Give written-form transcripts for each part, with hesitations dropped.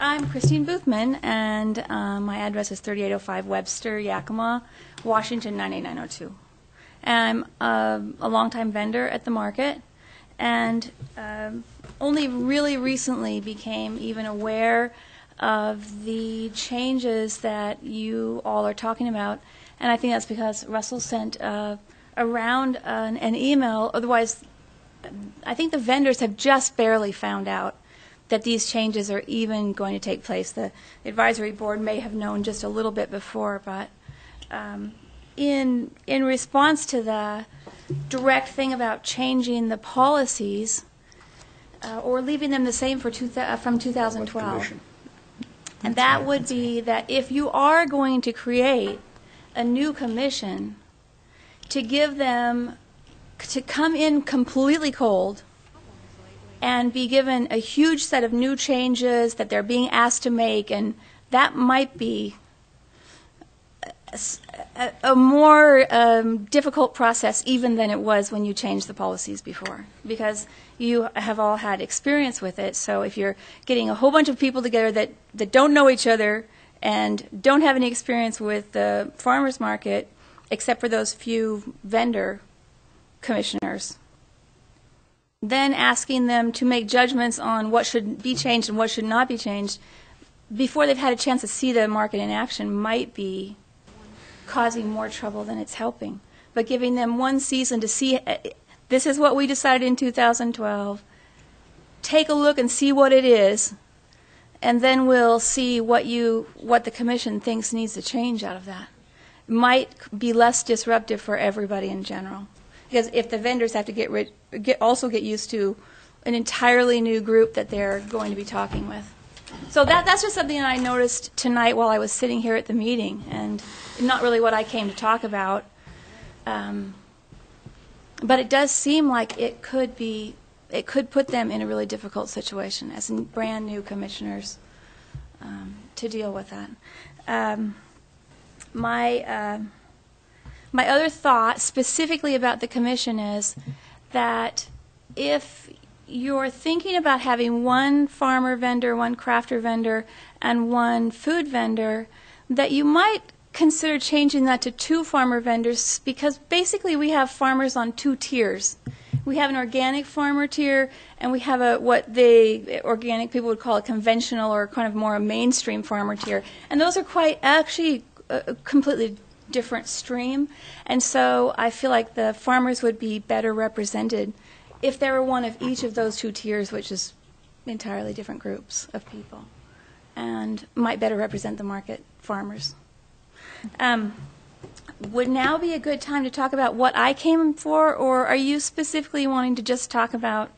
I'm Christine Boothman, and my address is 3805 Webster, Yakima, Washington, 98902. And I'm a longtime vendor at the market, and only really recently became even aware of the changes that you all are talking about. And I think that's because Russell sent around an email. Otherwise, I think the vendors have just barely found out that these changes are even going to take place. The advisory board may have known just a little bit before, but in response to the direct thing about changing the policies or leaving them the same for from 2012, and that would be that if you are going to create a new commission, to give them to come in completely cold and be given a huge set of new changes that they're being asked to make, and that might be a more difficult process even than it was when you changed the policies before, because you have all had experience with it. So if you're getting a whole bunch of people together that don't know each other and don't have any experience with the farmers market, except for those few vendor commissioners, then asking them to make judgments on what should be changed and what should not be changed before they've had a chance to see the market in action might be causing more trouble than it's helping. But giving them one season to see, this is what we decided in 2012, take a look and see what it is, and then we'll see what the commission thinks needs to change out of that. It might be less disruptive for everybody in general. Because if the vendors have to also get used to an entirely new group that they're going to be talking with. So that's just something that I noticed tonight while I was sitting here at the meeting, and not really what I came to talk about. But it does seem like it could put them in a really difficult situation as brand new commissioners to deal with that. My other thought specifically about the commission is that if you're thinking about having one farmer vendor, one crafter vendor, and one food vendor, that you might consider changing that to two farmer vendors, because basically we have farmers on two tiers. We have an organic farmer tier, and we have what the organic people would call a conventional or kind of more a mainstream farmer tier. And those are actually completely different stream, and so I feel like the farmers would be better represented if there were one of each of those two tiers, which is entirely different groups of people, and might better represent the market farmers. Would now be a good time to talk about what I came for, or are you specifically wanting to just talk about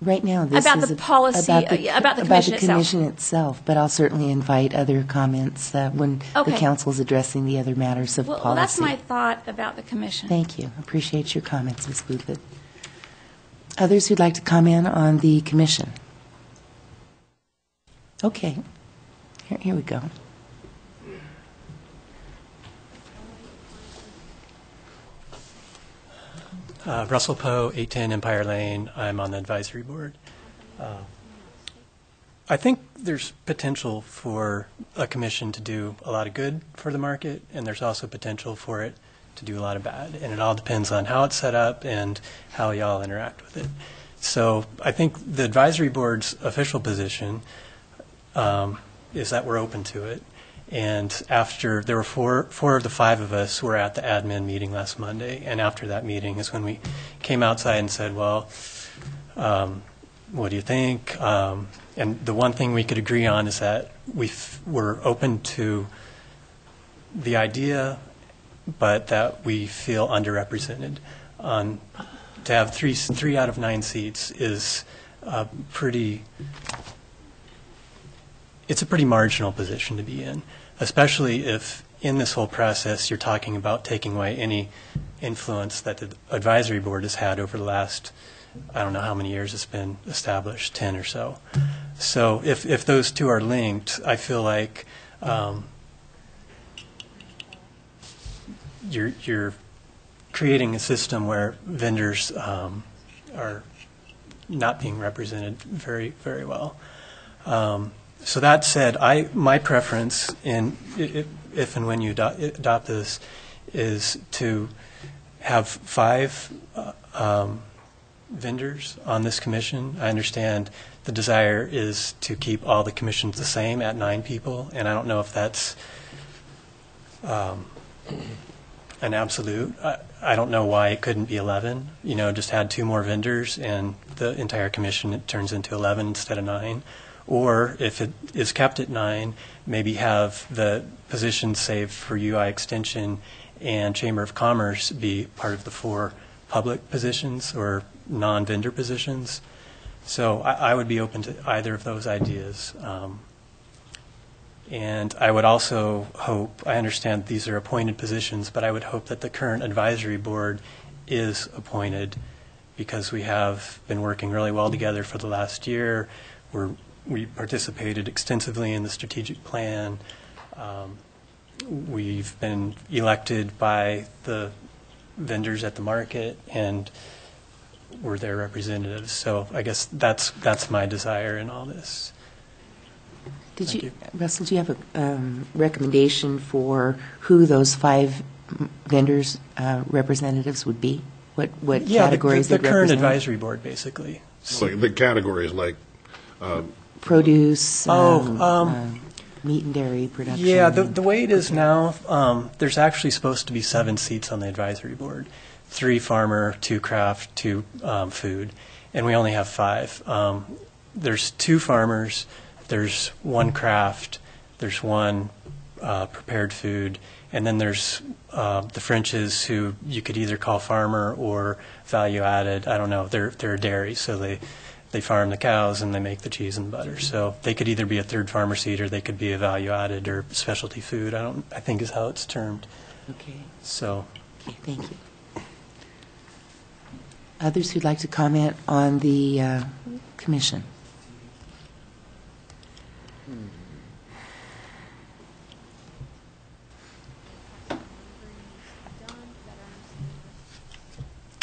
right now, this about is the policy, about the commission itself? But I'll certainly invite other comments when the council's addressing the other matters of policy. Well, that's my thought about the commission. Thank you. Appreciate your comments, Ms. Boothman. Others who'd like to comment on the commission? Okay. Here we go. Russell Poe, 810 Empire Lane. I'm on the advisory board. I think there's potential for a commission to do a lot of good for the market, and there's also potential for it to do a lot of bad. And it all depends on how it's set up and how y'all interact with it. So I think the advisory board's official position is that we're open to it. And after, there were four of the five of us were at the admin meeting last Monday, and after that meeting is when we came outside and said, well, what do you think? And the one thing we could agree on is that we're open to the idea, but that we feel underrepresented. To have three out of 9 seats is it's a pretty marginal position to be in, especially if in this whole process you're talking about taking away any influence that the advisory board has had over the last, I don't know how many years it's been established, 10 or so. So if those two are linked, I feel like you're creating a system where vendors are not being represented very, very well. So that said, my preference if and when you adopt this is to have 5 vendors on this commission. I understand the desire is to keep all the commissions the same at 9 people, and I don't know if that's an absolute. I don't know why it couldn't be 11. Just add 2 more vendors, and the entire commission turns into 11 instead of 9. Or if it is kept at 9, maybe have the positions saved for UI Extension and Chamber of Commerce be part of the 4 public positions or non-vendor positions. So I would be open to either of those ideas. And I would also hope, I understand these are appointed positions, but I would hope that the current advisory board is appointed, because we have been working really well together for the last year. We participated extensively in the strategic plan. We've been elected by the vendors at the market, and we're their representatives. So I guess that's my desire in all this. Russell, do you have a recommendation for who those 5 vendors representatives would be? What categories the they current represent? advisory board, basically. Like the categories like Produce, Oh, meat and dairy production. Yeah, the way it is now, there's actually supposed to be 7 seats on the advisory board. 3 farmer, 2 craft, 2 food, and we only have 5. There's 2 farmers, there's 1 craft, there's 1 prepared food, and then there's the Frenches, who you could either call farmer or value added. I don't know. They're a dairy, so they farm the cows and they make the cheese and butter. So they could either be a 3rd farmer seat, or they could be a value added or specialty food. I think is how it's termed. Okay. So. Okay, thank you. Others who'd like to comment on the commission?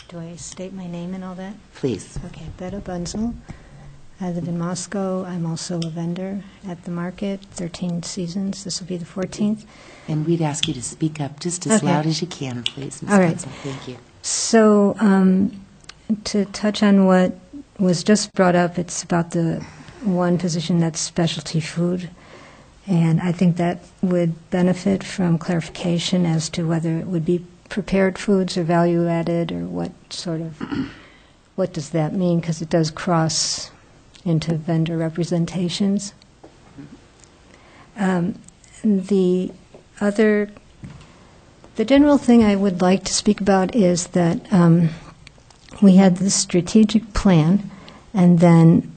Do I state my name and all that? Please. Okay, Betta Bunzel. I live in Moscow. I'm also a vendor at the market, 13 seasons. This will be the 14th. And we'd ask you to speak up just as Okay. loud as you can, please, Ms. All right. Bunzel. Thank you. So to touch on what was just brought up, it's about the one position that's specialty food. And I think that would benefit from clarification as to whether it would be prepared foods or value added, or what does that mean? Because it does cross into vendor representations. The general thing I would like to speak about is that we had this strategic plan, and then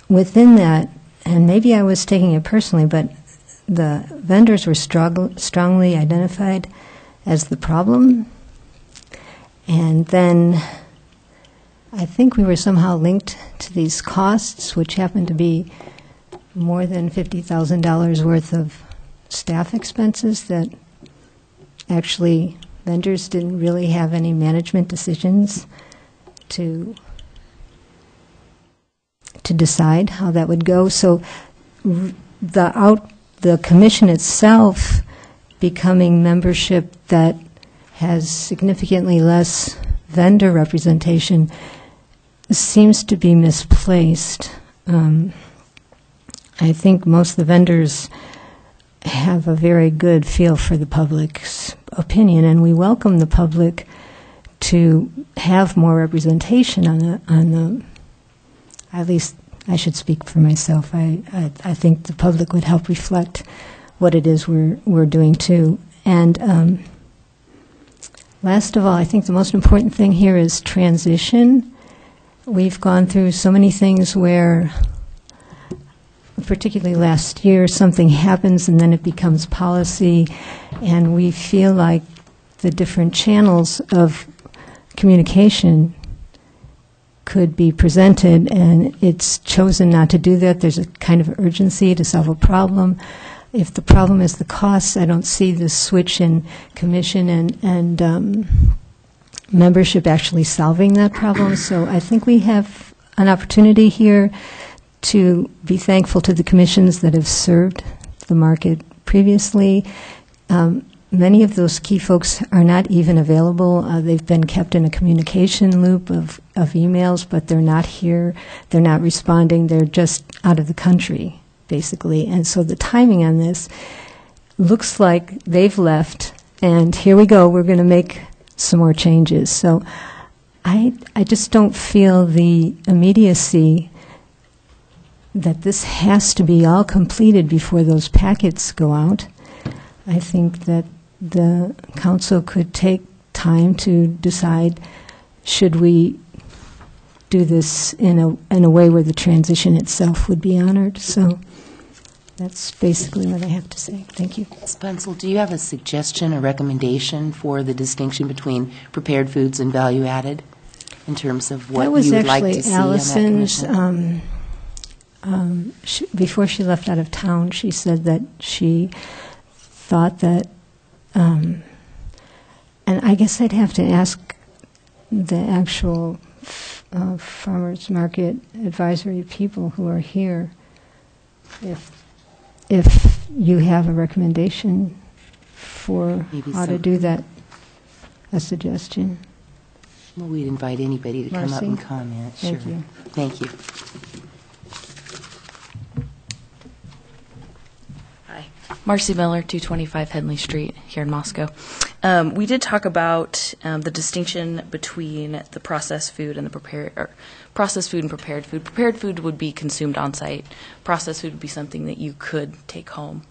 within that, and maybe I was taking it personally, but the vendors were strongly identified as the problem. And then I think we were somehow linked to these costs, which happened to be more than $50,000 worth of staff expenses that actually vendors didn't really have any management decisions to decide how that would go. So the commission itself becoming membership that has significantly less vendor representation seems to be misplaced. I think most of the vendors have a very good feel for the public's opinion, and we welcome the public to have more representation on the at least I should speak for myself. I think the public would help reflect what it is we're doing too. And last of all, I think the most important thing here is transition. We've gone through so many things where, particularly last year, something happens and then it becomes policy, and we feel like the different channels of communication could be presented, and it's chosen not to do that. There's a kind of urgency to solve a problem. If the problem is the costs, I don't see the switch in commission and membership actually solving that problem. So I think we have an opportunity here to be thankful to the commissions that have served the market previously. Many of those key folks are not even available. They've been kept in a communication loop of emails, but they're not here. They're not responding. They're just out of the country, basically. And so the timing on this looks like they've left, and here we go. We're going to make some more changes. So I just don't feel the immediacy that this has to be all completed before those packets go out. I think that the council could take time to decide, should we do this in a way where the transition itself would be honored. So that's basically what I have to say. Thank you. Ms. Bunzel, do you have a suggestion or recommendation for the distinction between prepared foods and value added in terms of what you would like to see on that Allison's, commission? before she left out of town, she said that she thought that, and I guess I'd have to ask the actual farmers market advisory people who are here if you have a recommendation for Maybe how to some- do that, a suggestion. Well, we'd invite anybody to come up Marcy? and comment. Thank Sure. you. Thank you. Hi. Marcy Miller, 225 Henley Street here in Moscow. We did talk about the distinction between the processed food and the processed food and prepared food. Prepared food would be consumed on site. Processed food would be something that you could take home.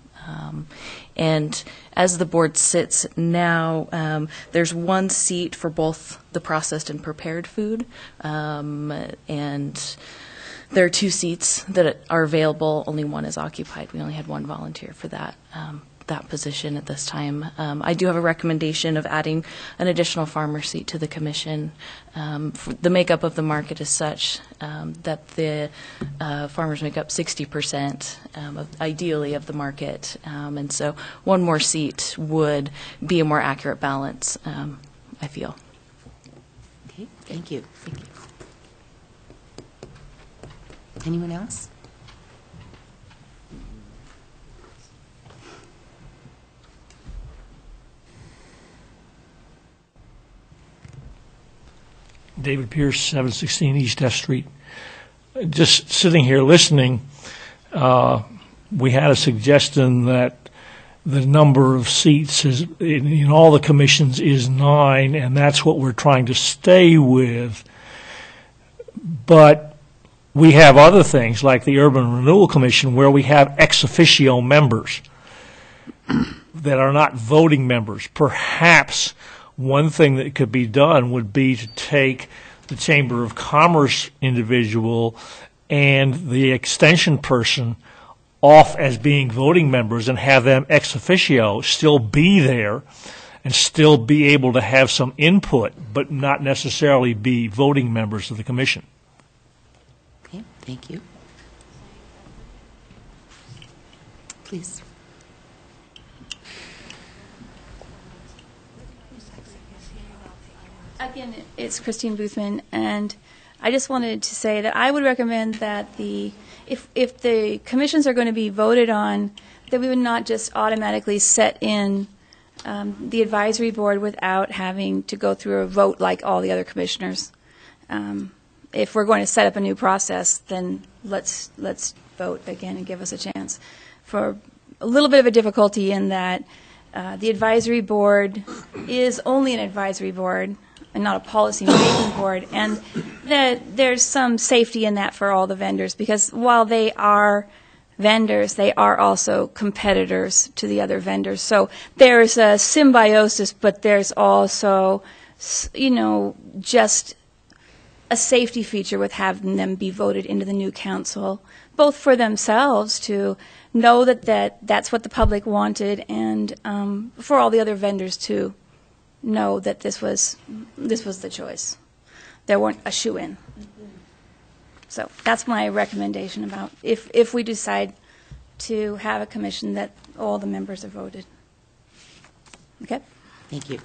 And as the board sits now, there's one seat for both the processed and prepared food, and there are 2 seats that are available. Only one is occupied. We only had one volunteer for that position at this time. I do have a recommendation of adding an additional farmer seat to the commission. The makeup of the market is such that the farmers make up 60% ideally of the market, and so one more seat would be a more accurate balance, I feel. Okay, thank you. Thank you. Anyone else? David Pierce, 716 East F Street. Just sitting here listening, we had a suggestion that the number of seats is in all the commissions is 9, and that's what we're trying to stay with. But we have other things like the Urban Renewal Commission where we have ex officio members that are not voting members. Perhaps one thing that could be done would be to take the Chamber of Commerce individual and the extension person off as being voting members and have them ex officio still be there and still be able to have some input, but not necessarily be voting members of the commission. Okay, thank you. Please. Again, it's Christine Boothman, and I just wanted to say that I would recommend that if the commissions are going to be voted on, that we would not just automatically set in the advisory board without having to go through a vote like all the other commissioners. If we're going to set up a new process, then let's vote again and give us a chance. For a little bit of a difficulty in that the advisory board is only an advisory board and not a policy-making board, and that there's some safety in that for all the vendors, because while they are vendors, they are also competitors to the other vendors. So there's a symbiosis, but there's also, just a safety feature with having them be voted into the new council, both for themselves to know that's what the public wanted, and for all the other vendors to know that this was the choice. There weren't a shoe-in. So that's my recommendation about if we decide to have a commission that all the members are voted. Okay? Thank you.